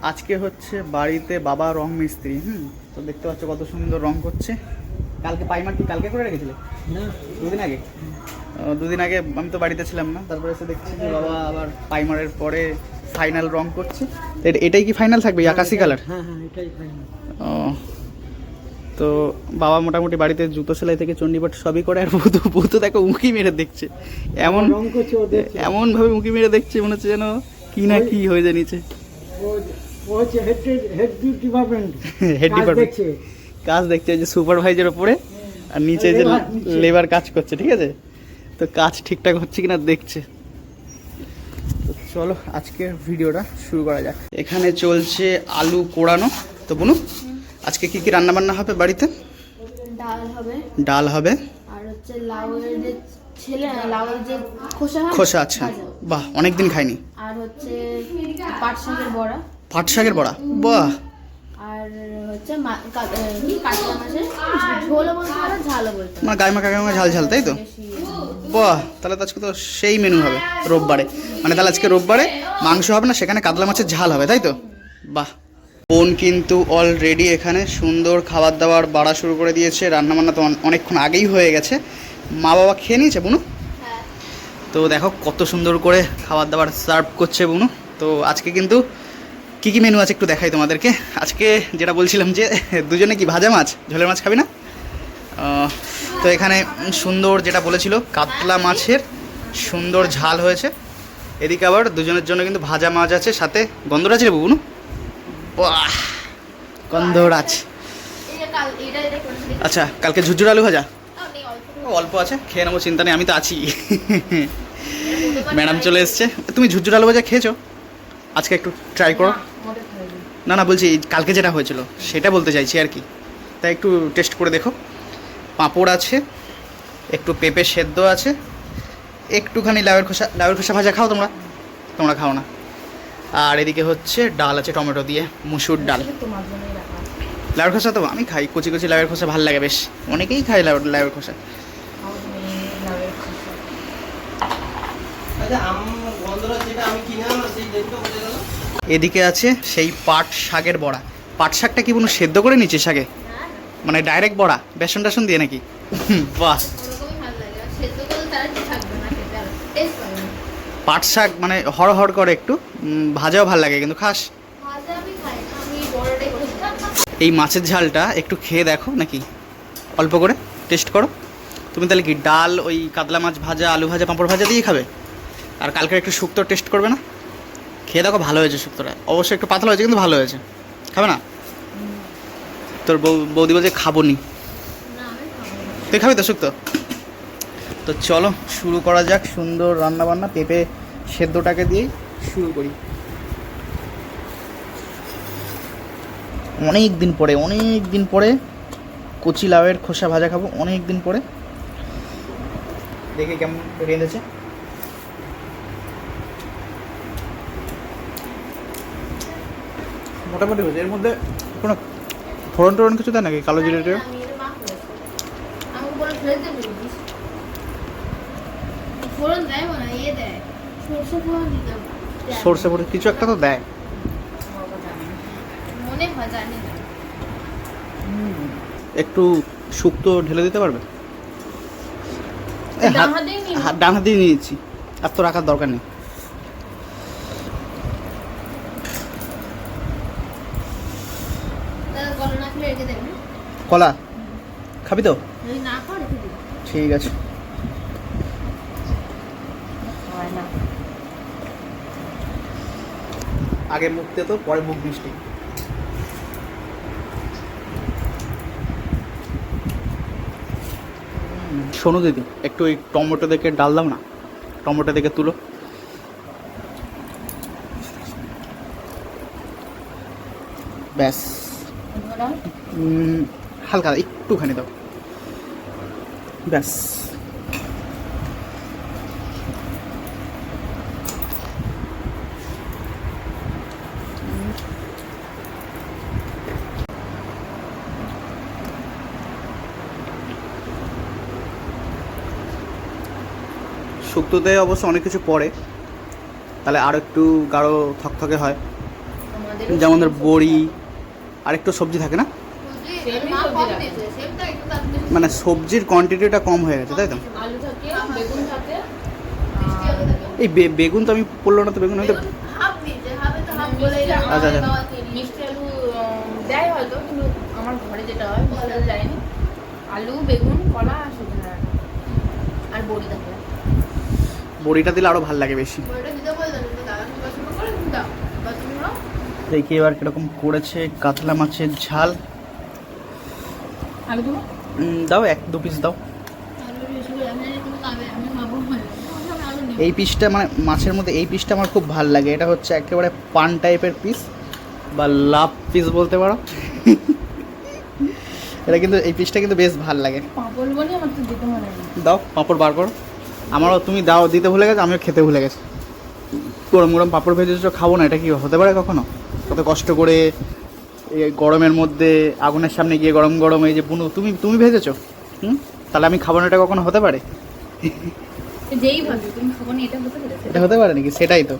আজকে হচ্ছে বাড়িতে বাবা রং মিস্ত্রি। তো দেখতে পাচ্ছ কত সুন্দর রং করছে। কালকে পাইমার কি কালকে করে রেখেছিলে? না, দুদিন আগে। দুদিন আগে আমি তো বাড়িতে ছিলাম না, তারপরে এসে দেখছি যে বাবা আবার পাইমারের পরে ফাইনাল রং করছে। এটাই কি ফাইনাল থাকবে আকাশি কালার? হ্যাঁ হ্যাঁ, এটাই ফাইনাল। ও, তো বাবা মোটামুটি বাড়িতে জুতো সেলাই থেকে চণ্ডীপাঠ সবই করে। আর ভূতু দেখো উঁকি মেরে দেখছে, এমন রং করছে ও দেখছে। এমন ভাবে উঁকি মেরে দেখছে মনে হচ্ছে যেন কি না কি হয়ে যায় নিচে। ও হচ্ছে হেড ডিপার্টমেন্ট, হেড ডিপার্টমেন্ট দেখছে। কাজ দেখছে, যে সুপারভাইজার ওপরে আর নিচে যে লেবার কাজ করছে, ঠিক আছে? তো কাজ ঠিকঠাক হচ্ছে কিনা দেখছে। তো চলো আজকের ভিডিওটা শুরু করা যাক। এখানে চলছে আলু কোড়ানো। তো বুনু, আজকে কি কি রান্না বান্না হবে বাড়িতে? ডাল হবে, ডাল হবে, আর হচ্ছে লাউয়ের যে লাউয়ের যে খোসা হয়, খোসা। আচ্ছা, বাহ, অনেকদিন খাইনি। আর হচ্ছে পাট শাকের বড়া, পাট শাকের বড়া, বাহ। আর হচ্ছে কাতলা মাছের ঝোলও বলতে পারো, ঝালও বলতে পারো। মানে গায়ে মাখা ঝাল ঝাল, তাই তো? বাহ, তাহলে তো আজকে তো সেই মেনু হবে রোববারে। মানে তাহলে আজকে রোববারে মাংস হবে না, সেখানে কাতলা মাছের ঝাল হবে, তাই তো? বাহ। বোন কিন্তু অলরেডি এখানে সুন্দর খাবার দাবার বাড়া শুরু করে দিয়েছে। রান্নাবান্না তো অনেকক্ষণ আগেই হয়ে গেছে। মা বাবা খেয়ে নিয়েছে বুনু? তো দেখো কত সুন্দর করে খাবার দাবার সার্ভ করছে বুনু। তো আজকে কিন্তু কী কী মেনু আছে একটু দেখাই তোমাদেরকে। আজকে যেটা বলছিলাম যে দুজনে কি ভাজা মাছ, ঝোলের মাছ খাবি না? তো এখানে সুন্দর যেটা বলেছিল কাতলা মাছের সুন্দর ঝাল হয়েছে। এদিকে আবার দুজনের জন্য কিন্তু ভাজা মাছ আছে, সাথে গন্ধরাজ রে বুনু। বাহ, গন্ধরাজ। আচ্ছা, কালকে ঝুরঝুর আলু ভাজা অল্প আছে, খেয়ে নেবো, চিন্তা নেই, আমি তো আছি। ম্যাডাম চলে এসছে। তুমি ঝুরঝুর আলু ভাজা খেয়েছো? আজকে একটু ট্রাই করো। না না, বলছি কালকে যেটা হয়েছিল সেটা বলতে চাইছি আর কি। তাই একটু টেস্ট করে দেখো। পাঁপড় আছে, একটু পেঁপে সেদ্ধ আছে, একটুখানি লাউয়ের খোসা ভাজা খাও তোমরা? তোমরা খাও না। আর এদিকে হচ্ছে ডাল আছে টমেটো দিয়ে, মুসুর ডাল। লাউয়ের খোসা তো আমি খাই, কচি কচি লাউয়ের খোসা ভালো লাগে বেশ, অনেকেই খায় লাউয়ের খোসা। এদিকে আছে সেই পাট শাকের বড়া। পাট শাকটা কি কোনো সেদ্ধ করে নিচ্ছে শাকে? মানে ডাইরেক্ট বড়া বেসন টেসন দিয়ে নাকি? বাহ। পাট শাক মানে হড় করে একটু ভাজাও ভাল লাগে, কিন্তু খাস? এই মাছের ঝালটা একটু খেয়ে দেখো নাকি, অল্প করে টেস্ট করো। তুমি তাহলে কি ডাল, ওই কাতলা মাছ ভাজা, আলু ভাজা, পাঁপড় ভাজা দিয়ে খাবে? আর কালকে একটু শুক্তো টেস্ট করবে না? খেয়ে দেখো, ভালো হয়েছে শুক্তোটা। অবশ্যই একটু পাতলা হয়েছে, কিন্তু ভালো হয়েছে। খাবে না? তোর বৌদি বলছে খাবো নি। তুই খাবি তো শুক্তো? তো চলো শুরু করা যাক সুন্দর রান্নাবান্না। পেঁপে সেদ্ধটাকে দিয়েই শুরু করি। অনেক দিন পরে কচি লাউয়ের খোসা ভাজা খাবো, অনেক দিন পরে। দেখে কেমন রেঁধেছে। মোটামুটি হয়েছে। এর মধ্যে কোনো ফোড়ন কিছু দেয় নাকি? কালো জিরে? সর্ষে ফোড়ন কিছু একটা তো দেয়। একটু শুক্তো ঢেলে দিতে পারবে? ডান হাত দিয়ে নিয়েছি, আর তো রাখার দরকার নেই। কলা খাবি তো? ঠিক আছে। আগে মুখতে তো, পরে মুখ মিষ্টি। শোনো দিদি, একটু ওই টমেটো দেখে ডাল দাও না, টমেটো দেখে তুলো। ব্যাস, হালকা একটুখানি দাও, ব্যাস। শুক্তোতে অবশ্য অনেক কিছু পড়ে, তাহলে আরও একটু গাঢ় থকথকে হয়। তাদেরও যেমন ধর বড়ি আর একটু সবজি থাকে না, সেমই সবজি রাখে। মানে সবজির কোয়ান্টিটিটা কম হয়ে গেছে তাই তো। আলু থাকে, বেগুন থাকে, এই বেগুন তো আমি পড়লো না তো, বেগুন হয়তো আচ্ছা, আচ্ছা। মিষ্টি আলু দেয় হয়তো, কিন্তু আমার ঘরে যেটা হয় মিষ্টি আলু দেয়নি। আলু, বেগুন, কলা আর সবজি রাখে, আর বড়ি থাকে। বড়িটা দিলে আরো ভালো লাগে বেশি। দেখি এবার কিরকম করেছে কাতলা মাছের ঝাল। আলু দেবো? দাও 1-2 পিস দাও। এই পিসটা মানে মাছের মধ্যে এই পিসটা আমার খুব ভাল লাগে। এটা হচ্ছে একেবারে পান টাইপের পিস বা লাভ পিস বলতে পারো। এটা কিন্তু এই পিসটা কিন্তু বেশ ভাল লাগে। পাঁপড় বলে আমার তো দিতে হয় না। দাও পাঁপড় বার করো। আমারও তুমি দাও দিতে ভুলে গেছো, আমিও খেতে ভুলে গেছি। গরম গরম পাঁপড় ভেজেছো, খাবো না? এটা কি হতে পারে কখনো? কত কষ্ট করে এই গরমের মধ্যে আগুনের সামনে গিয়ে গরম গরম এই যে বুনো তুমি ভেজেছো, তাহলে আমি খাবো না? এটা কখনো হতে পারে? যেই ভাবি তুমি খাবো না, এটা হতে পারে? এটা হতে পারে নাকি? সেটাই তো।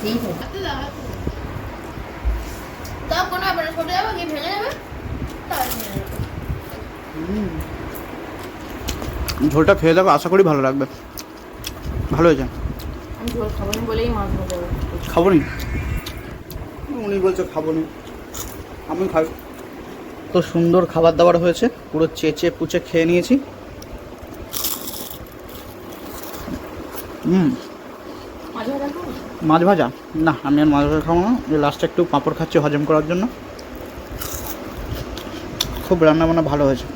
যেই ভাবি তাও কোনো ব্যাপার না, ছোটো যাবে কি ভেঙে যাবে। ঝোলটা খেয়ে দেখো, আশা করি ভালো লাগবে। ভালো হয়েছে। আমি ঝোল খাবো না বলেই মাছ ভাজা খাবো নি? উনি বলছে খাবো নি, আমি খাই। তো সুন্দর খাবার দাবার হয়েছে, পুরো চেঁচে পুচে খেয়ে নিয়েছি। মাছ ভাজা খাবো? মাছ ভাজা না, আমি আর মাছ ভাজা খাবো না। লাস্টে একটু পাঁপড় খাচ্ছি হজম করার জন্য। খুব রান্না বান্না ভালো হয়েছে।